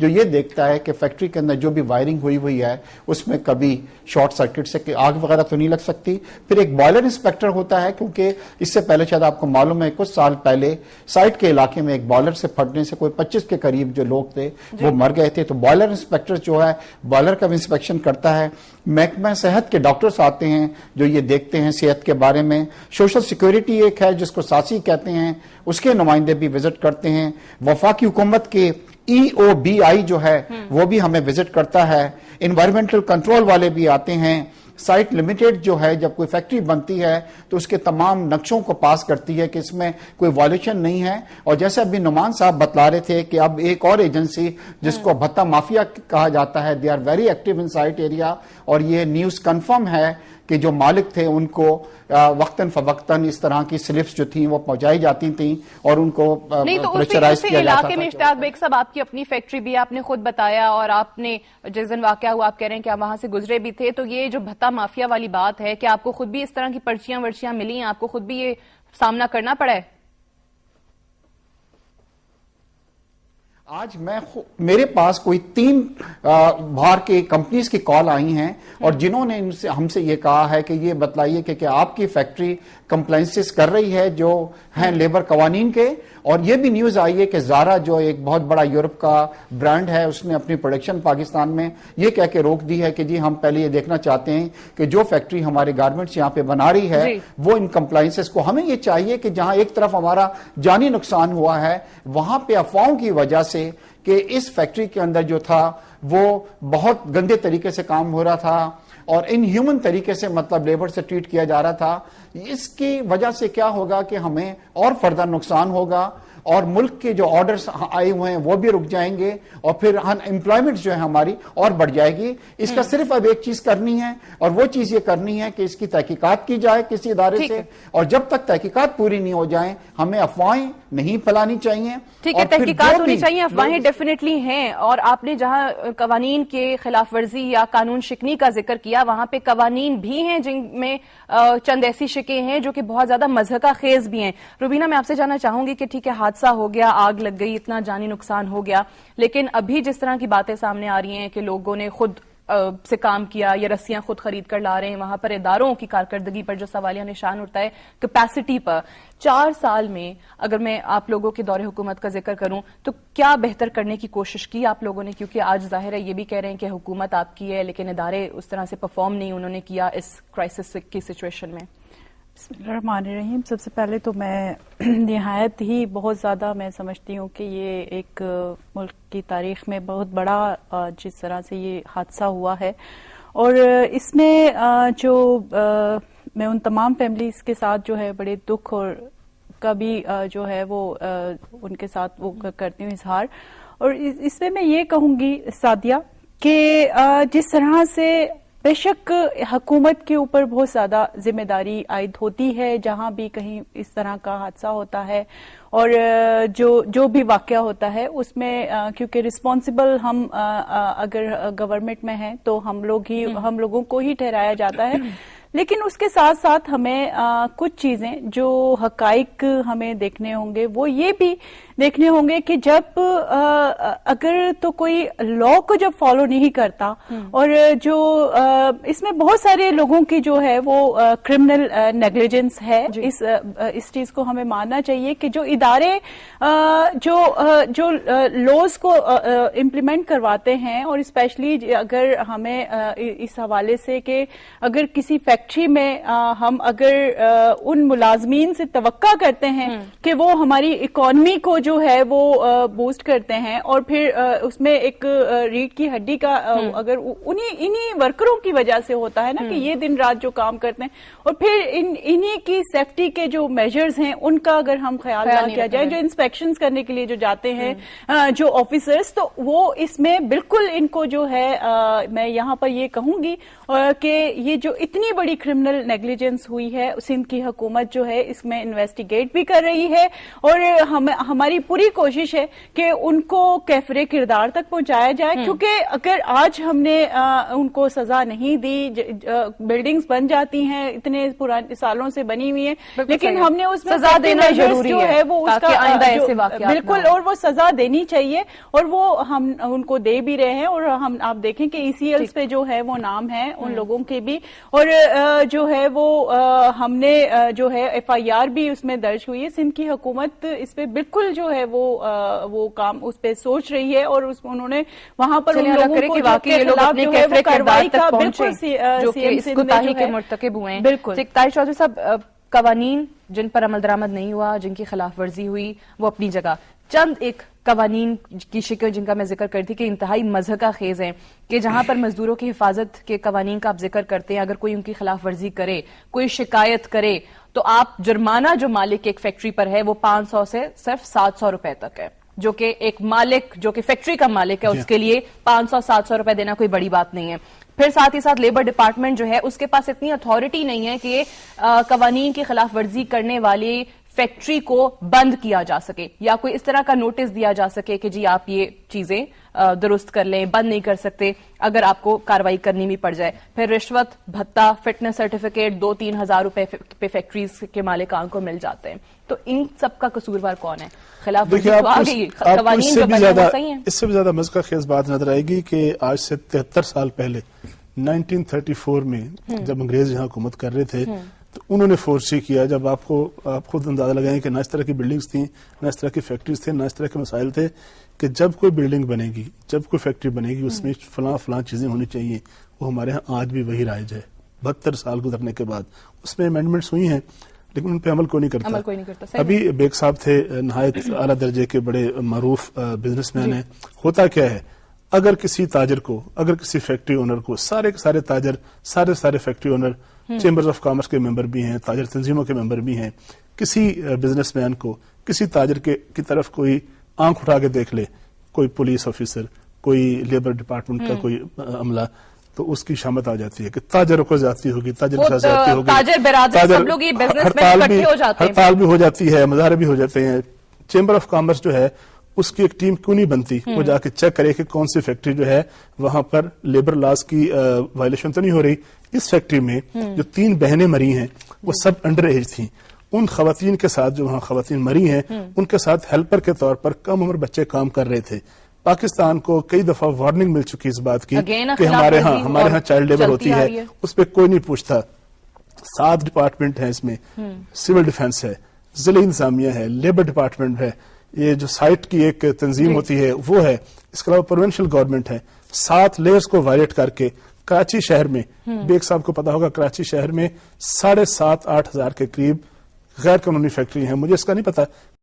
جو یہ دیکھتا ہے کہ فیکٹری کے اندر جو بھی وائرنگ ہوئی ہے اس میں کبھی شارٹ سرکٹ سے آگ وغیرہ تو نہیں لگ سکتی. پھر ایک بوائلر انسپیکٹر ہوتا ہے، کیونکہ اس سے پہلے شاید آپ کو معلوم ہے کچھ سال پہلے سائٹ کے علاقے میں ایک بوائلر سے پھٹنے سے کوئی 25 کے قریب جو لوگ تھے وہ مر گئے تھے. تو بوائلر انسپیکٹر جو ہے بوائلر کا بھی انسپیکشن کرتا ہے. محکمہ صحت کے ڈاکٹرز آتے ہیں جو یہ دیکھتے ہیں صحت کے بارے میں. سوشل سیکیورٹی ایک ہے جس کو ساسی کہتے ہیں، اس کے نمائندے بھی وزٹ کرتے ہیں. وفاقی حکومت کے EOBI جو ہے وہ بھی ہمیں وزٹ کرتا ہے. انوائرمنٹل کنٹرول والے بھی آتے ہیں. سائٹ لمیٹڈ جو ہے جب کوئی فیکٹری بنتی ہے تو اس کے تمام نقشوں کو پاس کرتی ہے کہ اس میں کوئی وائلیشن نہیں ہے. اور جیسے ابھی نعمان صاحب بتلا رہے تھے کہ اب ایک اور ایجنسی جس کو بھتہ مافیا کہا جاتا ہے، they are very active in site area, اور یہ نیوز کنفرم ہے کہ جو مالک تھے ان کو وقتاً فوقتاً اس طرح کی سلپس جو تھیں وہ پہنچائی جاتی تھیں اور ان کو پریشرائز کیا جاتا تھا. علاقے میں اشتیاق بیگ صاحب آپ کی اپنی فیکٹری بھی آپ نے خود بتایا، اور آپ نے جس دن واقعہ ہوا آپ کہہ رہے ہیں کہ آپ وہاں سے گزرے بھی تھے. تو یہ جو بھتہ مافیا والی بات ہے کہ آپ کو خود بھی اس طرح کی پرچیاں ورچیاں ملی ہیں، آپ کو خود بھی یہ سامنا کرنا پڑا ہے؟ آج میرے پاس کوئی 3 باہر کے کمپنیز کی کال آئی ہیں اور جنہوں نے ہم سے یہ کہا ہے کہ یہ بتلائیے کہ آپ کی فیکٹری کمپلائنسز کر رہی ہے جو ہیں لیبر قوانین کے. اور یہ بھی نیوز آئی ہے کہ زارا جو ایک بہت بڑا یورپ کا برانڈ ہے اس نے اپنی پروڈکشن پاکستان میں یہ کہہ کے روک دی ہے کہ جی ہم پہلے یہ دیکھنا چاہتے ہیں کہ جو فیکٹری ہمارے گارمنٹس یہاں پہ بنا رہی ہے وہ ان کمپلائنسز کو. ہمیں یہ چاہیے کہ جہاں ایک طرف ہمارا جانی نقصان ہوا ہے وہاں پہ افواہوں کی وجہ سے کہ اس فیکٹری کے اندر جو تھا وہ بہت گندے طریقے سے کام ہو رہا تھا اور ان ہیومن طریقے سے مطلب لیبر سے ٹریٹ کیا جا رہا تھا، اس کی وجہ سے کیا ہوگا کہ ہمیں اور فردر نقصان ہوگا اور ملک کے جو آرڈرز آئے ہوئے ہیں وہ بھی رک جائیں گے اور پھر امپلائمنٹ جو ہے ہماری اور بڑھ جائے گی. اس کا صرف اب ایک چیز کرنی ہے اور وہ چیز یہ کرنی ہے کہ اس کی تحقیقات کی جائے کسی ادارے سے، اور جب تک تحقیقات پوری نہیں ہو جائیں ہمیں افواہیں نہیں پھیلانی چاہیے. ٹھیک ہے، تحقیقات ہونی چاہیے، افواہیں ڈیفینیٹلی ہیں. اور آپ نے جہاں قوانین کے خلاف ورزی یا قانون شکنی کا ذکر کیا وہاں پہ قوانین بھی ہیں جن میں چند ایسی شکیں ہیں جو کہ بہت زیادہ مضحکہ خیز بھی ہیں. روبینہ میں آپ سے جاننا چاہوں گی کہ ٹھیک ہے حادثہ ہو گیا، آگ لگ گئی، اتنا جانی نقصان ہو گیا، لیکن ابھی جس طرح کی باتیں سامنے آ رہی ہیں کہ لوگوں نے خود سے کام کیا یا رسیاں خود خرید کر لا رہے ہیں، وہاں پر اداروں کی کارکردگی پر جو سوالیہ نشان اٹھتا ہے کیپیسٹی پر. 4 سال میں اگر میں آپ لوگوں کے دور حکومت کا ذکر کروں تو کیا بہتر کرنے کی کوشش کی آپ لوگوں نے؟ کیونکہ آج ظاہر ہے یہ بھی کہہ رہے ہیں کہ حکومت آپ کی ہے لیکن ادارے اس طرح سے پرفارم نہیں انہوں نے کیا اس کرائسس کی سچویشن میں. بسم اللہ الرحمن الرحیم. سب سے پہلے تو میں نہایت ہی بہت زیادہ میں سمجھتی ہوں کہ یہ ایک ملک کی تاریخ میں بہت بڑا جس طرح سے یہ حادثہ ہوا ہے، اور اس میں جو میں ان تمام فیملیز کے ساتھ جو ہے بڑے دکھ اور کا بھی جو ہے وہ ان کے ساتھ وہ کرتی ہوں اظہار. اور اس میں یہ کہوں گی سعدیہ کہ جس طرح سے بے شک حکومت کے اوپر بہت زیادہ ذمہ داری عائد ہوتی ہے جہاں بھی کہیں اس طرح کا حادثہ ہوتا ہے اور جو بھی واقعہ ہوتا ہے اس میں کیونکہ رسپانسبل ہم اگر گورنمنٹ میں ہیں تو ہم لوگوں کو ہی ٹھہرایا جاتا ہے. لیکن اس کے ساتھ ساتھ ہمیں کچھ چیزیں جو حقائق ہمیں دیکھنے ہوں گے وہ یہ بھی دیکھنے ہوں گے کہ جب اگر تو کوئی لا کو جب فالو نہیں کرتا اور جو اس میں بہت سارے لوگوں کی جو ہے وہ کرمنل نیگلیجنس ہے. اس چیز کو ہمیں ماننا چاہیے کہ جو ادارے جو لاز کو امپلیمنٹ کرواتے ہیں، اور اسپیشلی اگر ہمیں اس حوالے سے کہ اگر کسی فیکٹری میں ہم اگر ان ملازمین سے توقع کرتے ہیں کہ وہ ہماری اکانومی کو جو ہے وہ بوسٹ کرتے ہیں اور پھر اس میں ایک ریڑھ کی ہڈی کا اگر انہی ورکروں کی وجہ سے ہوتا ہے نا کہ یہ دن رات جو کام کرتے ہیں، اور پھر انہی کی سیفٹی کے جو میجرز ہیں ان کا اگر ہم خیال نہ کیا جائے، جو انسپیکشنز کرنے کے لیے جو جاتے ہیں جو آفیسرز، تو وہ اس میں بالکل ان کو جو ہے میں یہاں پر یہ کہوں گی کہ یہ جو اتنی بڑی بڑی کرمنل نیگلیجنس ہوئی ہے. سندھ کی حکومت جو ہے اس میں انویسٹیگیٹ بھی کر رہی ہے اور ہماری پوری کوشش ہے کہ ان کو کیفر کردار تک پہنچایا جائے, کیونکہ اگر آج ہم نے ان کو سزا نہیں دی, بلڈنگز بن جاتی ہیں اتنے پرانے سالوں سے بنی ہوئی ہیں, لیکن ہم نے اس میں سزا دینا ضروری جو ہے وہ اس کا آئندہ ایسے واقعات بالکل, اور وہ سزا دینی چاہیے اور وہ ہم ان کو دے بھی رہے ہیں. اور ہم آپ دیکھیں کہ ECLs پہ جو ہے وہ نام ہے ان لوگوں کے بھی, اور جو ہے وہ ہم نے جو ہے FIR بھی اس میں درج ہوئی ہے. سندھ کی حکومت اس پہ بالکل جو ہے وہ کام اس پہ سوچ رہی ہے اور انہوں نے وہاں پر ان لوگوں کو کارروائی کا بالکل مرتکب ہوئے ہیں. بالکل. طاہر چودھری صاحب, قوانین جن پر عمل درآمد نہیں ہوا, جن کی خلاف ورزی ہوئی, وہ اپنی جگہ. چند ایک قوانین کی شکل جن کا میں ذکر کرتی کہ انتہائی مضحکہ خیز ہیں, کہ جہاں پر مزدوروں کی حفاظت کے قوانین کا آپ ذکر کرتے ہیں, اگر کوئی ان کی خلاف ورزی کرے, کوئی شکایت کرے, تو آپ جرمانہ جو مالک ایک فیکٹری پر ہے وہ 500 سے صرف 700 روپے تک ہے, جو کہ ایک مالک جو کہ فیکٹری کا مالک ہے اس کے لیے 500-700 روپے دینا کوئی بڑی بات نہیں ہے. پھر ساتھ ہی ساتھ لیبر ڈپارٹمنٹ جو ہے اس کے پاس اتنی اتھارٹی نہیں ہے کہ قوانین کی خلاف ورزی کرنے والی فیکٹری کو بند کیا جا سکے, یا کوئی اس طرح کا نوٹس دیا جا سکے کہ جی آپ یہ چیزیں درست کر لیں, بند نہیں کر سکتے اگر آپ کو کاروائی کرنی بھی پڑ جائے. پھر رشوت, بھتہ, فٹنس سرٹیفکیٹ 2-3 ہزار روپے پہ فیکٹریز کے مالکان کو مل جاتے ہیں. تو ان سب کا قصوروار کون ہے؟ خلاف ورزی تو آ گئی, قوانین جو بنے وہ صحیح ہیں. اس سے بھی زیادہ مذہقہ خیز بات نظر آئے گی کہ آج سے 73 سال پہلے 1934 میں جب انگریز یہاں حکومت کر رہے تھے تو انہوں نے فورسی کیا. جب آپ خود اندازہ لگائیں کہ نہ اس طرح کی بلڈنگز تھیں, نہ اس طرح کی فیکٹریز تھے, نہ اس طرح کے مسائل تھے, کہ جب کوئی بلڈنگ بنے گی, جب کوئی فیکٹری بنے گی, اس میں فلاں چیزیں ہونی چاہیے. وہ ہمارے ہاں آج بھی وہی رائج ہے 72 سال گزرنے کے بعد. اس میں امینڈمنٹس ہوئی ہیں لیکن ان پہ عمل کوئی نہیں کرتا. ابھی بیگ صاحب تھے, نہایت اعلیٰ درجے کے بڑے معروف بزنس مین ہیں. ہوتا کیا ہے, اگر کسی تاجر کو, اگر کسی فیکٹری اونر کو, سارے تاجر, سارے factory owner chambers of commerce کے ممبر بھی ہیں, تاجر تنظیموں کے ممبر بھی ہیں, کسی بزنس مین کو کسی تاجر کی طرف کوئی آنکھ اٹھا کے دیکھ لے, کوئی پولیس آفیسر, کوئی لیبر ڈپارٹمنٹ کا کوئی عملہ, تو اس کی شامت آ جاتی ہے کہ تاجروں کو زیادتی ہوگی, تاجر کے ساتھ زیادتی ہوگی, ہڑتال بھی ہو جاتی ہے, مظاہرے بھی ہو جاتے ہیں. چیمبر آف کامرس جو ہے اس کی ایک ٹیم کیوں نہیں بنتی, وہ جا کے چیک کرے کہ کون سی فیکٹری جو ہے وہاں پر لیبر لاز کی وائلیشن تو نہیں ہو رہی. اس فیکٹری میں جو 3 بہنیں مری ہیں وہ سب انڈر ایج تھیں. ان خواتین کے ساتھ جو وہاں خواتین مری ہیں ان کے ساتھ ہیلپر کے طور پر کم عمر بچے کام کر رہے تھے. پاکستان کو کئی دفعہ وارننگ مل چکی اس بات کی کہ ہمارے ہاں چائلڈ لیبر ہوتی ہے, اس پہ کوئی نہیں پوچھتا. 7 ڈپارٹمنٹ ہیں اس میں, سول ڈیفنس ہے, ضلعی انتظامیہ ہے, لیبر ڈپارٹمنٹ ہے, یہ جو سائٹ کی ایک تنظیم ہوتی ہے وہ ہے, اس کے علاوہ پروونشل گورنمنٹ ہے. 7 لیئرز کو وائلیٹ کر کے کراچی شہر میں, بیگ صاحب کو پتا ہوگا, کراچی شہر میں 7,500-8,000 کے قریب غیر قانونی فیکٹری ہیں. مجھے اس کا نہیں پتا